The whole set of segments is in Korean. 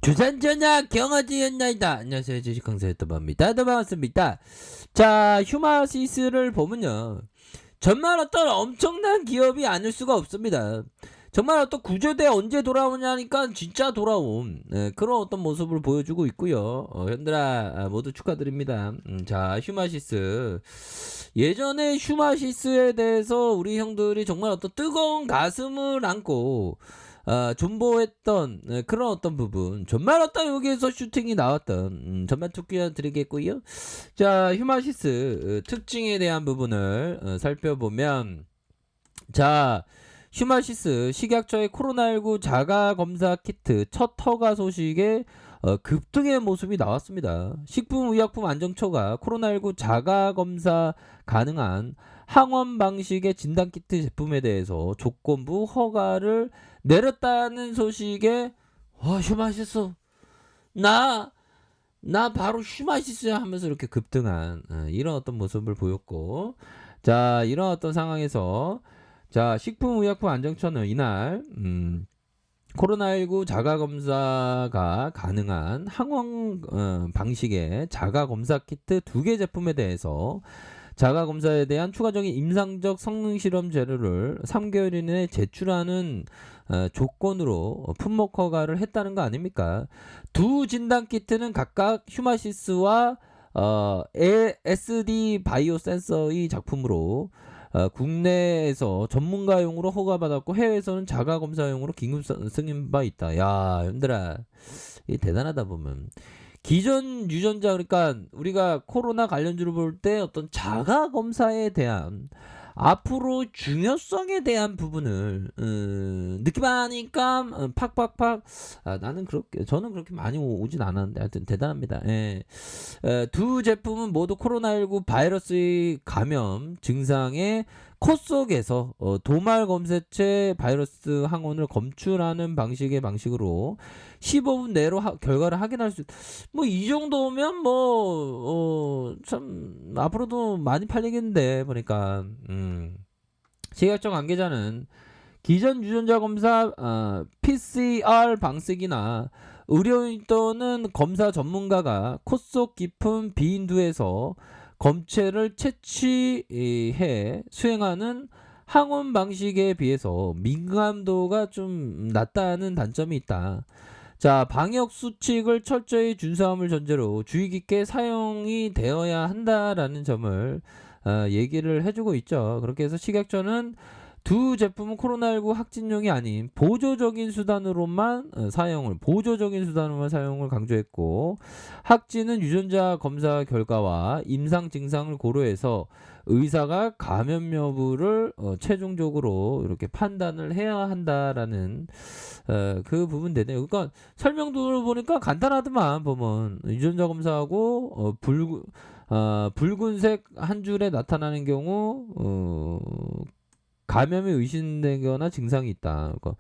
주산전략 경어지였나이다. 안녕하세요. 주식강사 유튜버입니다. 반갑습니다. 자, 휴마시스를 보면요. 정말 어떤 엄청난 기업이 아닐 수가 없습니다. 정말 어떤 구조대 언제 돌아오냐니까 진짜 돌아온 그런 어떤 모습을 보여주고 있고요. 현들아 모두 축하드립니다. 자, 휴마시스. 예전에 휴마시스에 대해서 우리 형들이 정말 어떤 뜨거운 가슴을 안고 존버했던 그런 어떤 부분, 정말 어떤 여기에서 슈팅이 나왔던 정말 투기를 드리겠고요. 자, 휴마시스 특징에 대한 부분을 살펴보면, 자, 휴마시스 식약처의 코로나19 자가검사 키트 첫 허가 소식에 급등의 모습이 나왔습니다. 식품의약품안정처가 코로나19 자가검사 가능한 항원 방식의 진단키트 제품에 대해서 조건부 허가를 내렸다는 소식에 휴마시스 나 바로 휴마시스 하면서 이렇게 급등한 이런 어떤 모습을 보였고, 자, 이런 어떤 상황에서 자, 식품의약품안정처는 이날 코로나19 자가검사가 가능한 항원 방식의 자가검사 키트 2개 제품에 대해서 자가검사에 대한 추가적인 임상적 성능실험 자료를 3개월 이내에 제출하는 조건으로 품목 허가를 했다는 거 아닙니까? 두 진단키트는 각각 휴마시스와 SD 바이오 센서의 작품으로 국내에서 전문가용으로 허가받았고 해외에서는 자가검사용으로 긴급 승인 바 있다. 야, 형들아, 이 대단하다 보면. 기존 유전자, 그러니까 우리가 코로나 관련주를 볼 때 어떤 자가 검사에 대한 앞으로 중요성에 대한 부분을 느껴하니까 팍팍팍 저는 그렇게 많이 오진 않았는데 하여튼 대단합니다. 예. 두 제품은 모두 코로나19 바이러스의 감염 증상에 코 속에서 도말 검사체 바이러스 항원을 검출하는 방식으로 15분 내로 결과를 확인할 수. 뭐 이 정도면 참 앞으로도 많이 팔리겠는데 보니까. 식약처 관계자는 기존 유전자 검사 PCR 방식이나 의료인 또는 검사 전문가가 코 속 깊은 비인두에서 검체를 채취해 수행하는 항원 방식에 비해서 민감도가 좀 낮다는 단점이 있다. 자, 방역 수칙을 철저히 준수함을 전제로 주의 깊게 사용이 되어야 한다라는 점을 얘기를 해주고 있죠. 그렇게 해서 식약처는 두 제품은 코로나19 확진용이 아닌 보조적인 수단으로만 사용을 강조했고, 확진은 유전자 검사 결과와 임상 증상을 고려해서 의사가 감염 여부를 최종적으로 이렇게 판단을 해야 한다라는 그 부분 되네요. 그러니까 설명도 보니까 간단하더만 보면 유전자 검사하고 붉은색 한 줄에 나타나는 경우 감염이 의심되거나 증상이 있다. 그러니까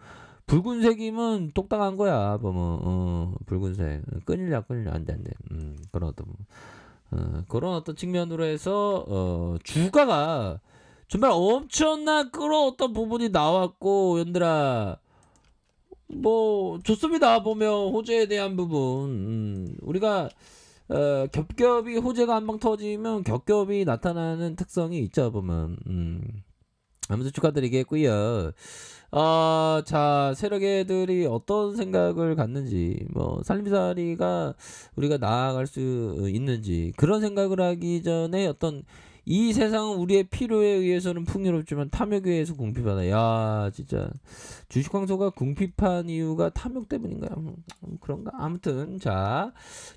붉은색이면 똑딱한 거야. 보면 붉은색 끊이려 안돼. 그런 어떤 측면으로 해서 주가가 정말 엄청난 그런 어떤 부분이 나왔고, 연들아 뭐 좋습니다. 보면 호재에 대한 부분, 우리가 겹겹이 호재가 한 방 터지면 겹겹이 나타나는 특성이 있죠. 보면 아무튼 축하드리겠고요. 자, 세력애들이 어떤 생각을 갖는지, 뭐 살림살이가 우리가 나아갈 수 있는지, 그런 생각을 하기 전에 어떤 이 세상은 우리의 필요에 의해서는 풍요롭지만 탐욕에 의해서 궁핍하다. 야, 진짜 주식광소가 궁핍한 이유가 탐욕 때문인가요? 그런가? 아무튼 자,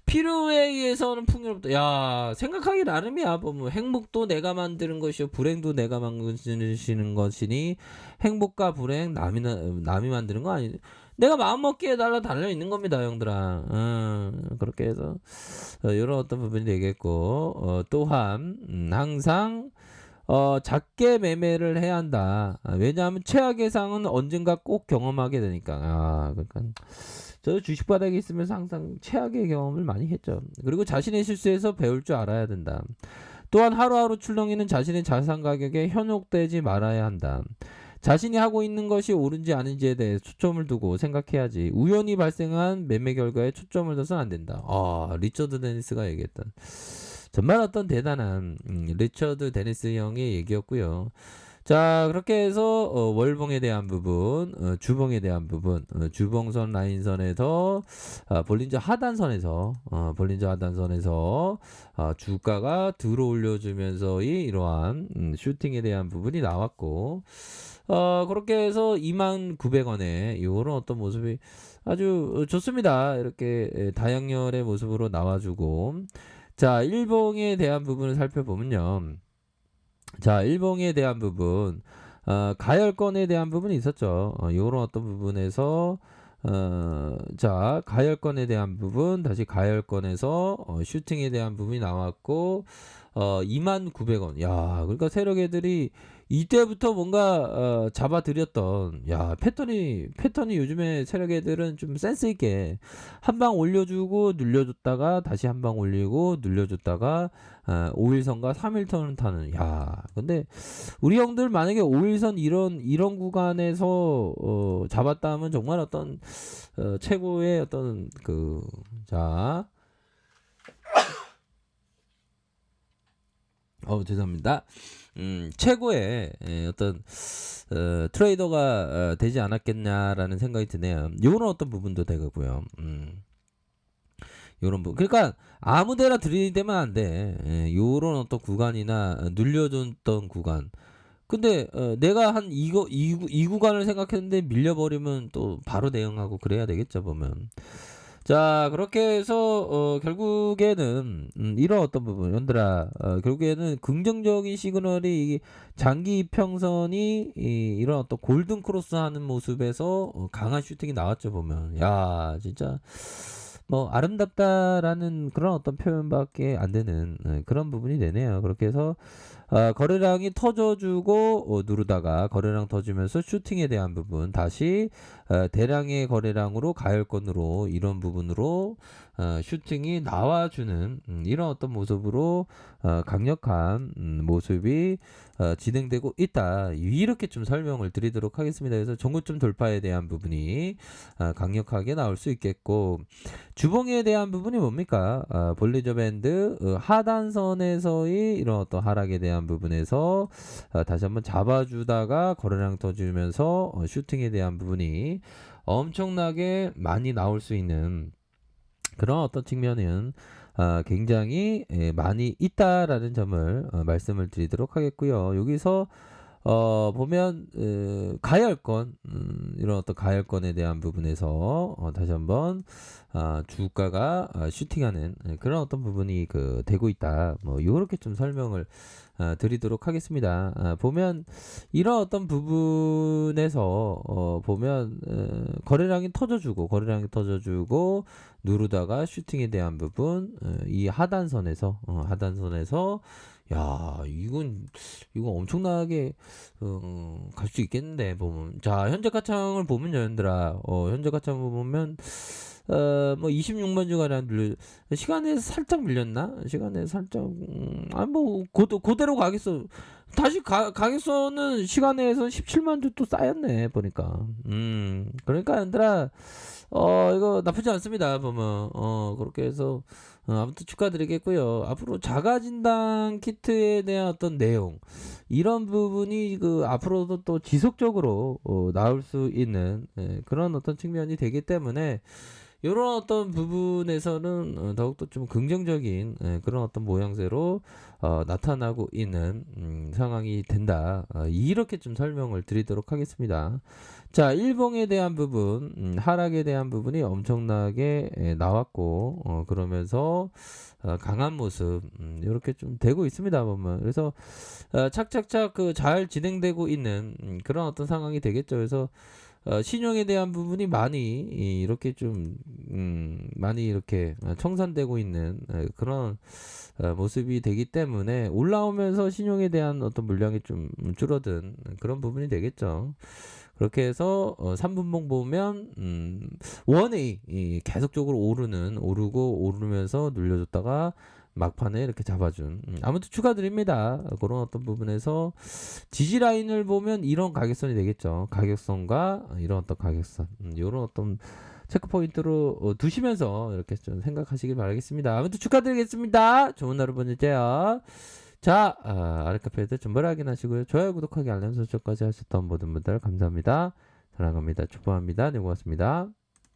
필요에 의해서는 풍요롭다. 야, 생각하기 나름이야. 뭐 행복도 내가 만드는 것이요 불행도 내가 만드시는 것이니 행복과 불행 남이 만드는 거 아니. 내가 마음먹기에 달려 있는 겁니다, 형들아. 그렇게 해서 이런 어떤 부분이 되겠고, 또한 항상 작게 매매를 해야 한다. 왜냐하면 최악의 상은 언젠가 꼭 경험하게 되니까. 그러니까 저도 주식 바닥에 있으면서 항상 최악의 경험을 많이 했죠. 그리고 자신의 실수에서 배울 줄 알아야 된다. 또한 하루하루 출렁이는 자신의 자산 가격에 현혹되지 말아야 한다. 자신이 하고 있는 것이 옳은지 아닌지에 대해 초점을 두고 생각해야지 우연히 발생한 매매 결과에 초점을 둬서는 안 된다. 리처드 데니스가 얘기했던 정말 어떤 대단한 리처드 데니스 형의 얘기였고요. 자, 그렇게 해서 월봉에 대한 부분, 주봉에 대한 부분, 주봉선 라인선에서 볼린저 하단선에서 주가가 들어올려주면서의 이러한 슈팅에 대한 부분이 나왔고, 그렇게 해서 29,900원에 이런 어떤 모습이 아주 좋습니다. 이렇게 다양렬의 모습으로 나와주고, 자, 일봉에 대한 부분을 살펴보면요. 자, 일봉에 대한 부분, 가열권에 대한 부분이 있었죠. 요런 어떤 부분에서, 자, 가열권에 대한 부분, 다시 가열권에서, 슈팅에 대한 부분이 나왔고, 29,900원. 야, 그러니까 세력 애들이 이때부터 뭔가, 잡아들였던, 야, 패턴이 요즘에 세력 애들은 좀 센스있게 한 방 올려주고 눌려줬다가 다시 한 방 올리고 눌려줬다가, 5일선과 3일선을 타는, 야, 근데 우리 형들 만약에 5일선 이런 구간에서, 잡았다 하면 정말 어떤, 최고의 어떤 자, 죄송합니다. 최고의 어떤 트레이더가 되지 않았겠냐라는 생각이 드네요. 요런 어떤 부분도 되고요. 요런 부분. 그러니까 아무데나 들이대면 안 돼. 요런 어떤 구간이나 눌려줬던 구간. 근데 내가 한 이 구간을 생각했는데 밀려버리면 또 바로 대응하고 그래야 되겠죠, 보면. 자, 그렇게 해서 결국에는 이런 어떤 부분, 연들아, 결국에는 긍정적인 시그널이 장기 이평선이 이런 어떤 골든 크로스 하는 모습에서 강한 슈팅이 나왔죠, 보면. 야, 진짜 뭐 아름답다라는 그런 어떤 표현밖에 안 되는 그런 부분이 되네요. 그렇게 해서 거래량이 터져주고 누르다가 거래량 터지면서 슈팅에 대한 부분 다시 대량의 거래량으로 가열권으로 이런 부분으로 슈팅이 나와주는 이런 어떤 모습으로 강력한 모습이 진행되고 있다. 이렇게 좀 설명을 드리도록 하겠습니다. 그래서 정고점 돌파에 대한 부분이 강력하게 나올 수 있겠고, 주봉에 대한 부분이 뭡니까? 볼리저 밴드 하단선에서의 이런 어떤 하락에 대한 부분에서 다시 한번 잡아주다가 거래량 터지면서 슈팅에 대한 부분이 엄청나게 많이 나올 수 있는 그런 어떤 측면은 굉장히 많이 있다라는 점을 말씀을 드리도록 하겠고요. 여기서 보면 가열권 이런 어떤 가열권에 대한 부분에서 다시 한번 주가가 슈팅하는 그런 어떤 부분이 되고 있다. 뭐 이렇게 좀 설명을 드리도록 하겠습니다. 보면 이런 어떤 부분에서 보면 거래량이 터져주고 누르다가 슈팅에 대한 부분 이 하단선에서 야, 이건 엄청나게 갈 수 있겠는데 보면. 자, 현재 가창을 보면 여러분들아, 현재 가창을 보면 뭐 26만 주가 눌려 시간에 살짝 밀렸나? 시간에 살짝 뭐 그대로 가겠어. 다시 가겠어는 시간에서 17만 주 또 쌓였네 보니까. 그러니까 얘들아 이거 나쁘지 않습니다 보면. 그렇게 해서 아무튼 축하드리겠고요. 앞으로 자가진단 키트에 대한 어떤 내용 이런 부분이 앞으로도 또 지속적으로 나올 수 있는 그런 어떤 측면이 되기 때문에 이런 어떤 부분에서는 더욱더 좀 긍정적인 그런 어떤 모양새로 나타나고 있는 상황이 된다. 이렇게 좀 설명을 드리도록 하겠습니다. 자, 일봉에 대한 부분, 하락에 대한 부분이 엄청나게 나왔고, 그러면서 강한 모습, 이렇게 좀 되고 있습니다, 보면. 그래서 착착착 잘 진행되고 있는 그런 어떤 상황이 되겠죠. 그래서 신용에 대한 부분이 많이 이렇게 좀 많이 이렇게 청산되고 있는 그런 모습이 되기 때문에 올라오면서 신용에 대한 어떤 물량이 좀 줄어든 그런 부분이 되겠죠. 그렇게 해서 3분봉 보면 원이 계속적으로 오르면서 눌려줬다가 막판에 이렇게 잡아준 아무튼 축하드립니다. 그런 어떤 부분에서 지지 라인을 보면 이런 가격선이 되겠죠. 가격선과 이런 어떤 가격선 이런 어떤 체크 포인트로 두시면서 이렇게 좀 생각하시길 바라겠습니다. 아무튼 축하드리겠습니다. 좋은 하루 보내세요. 자, 아르카페드 정보를 확인하시고요. 좋아요, 구독하기, 알람 설정까지 하셨던 모든 분들 감사합니다. 사랑합니다. 축복합니다. 네, 고맙습니다.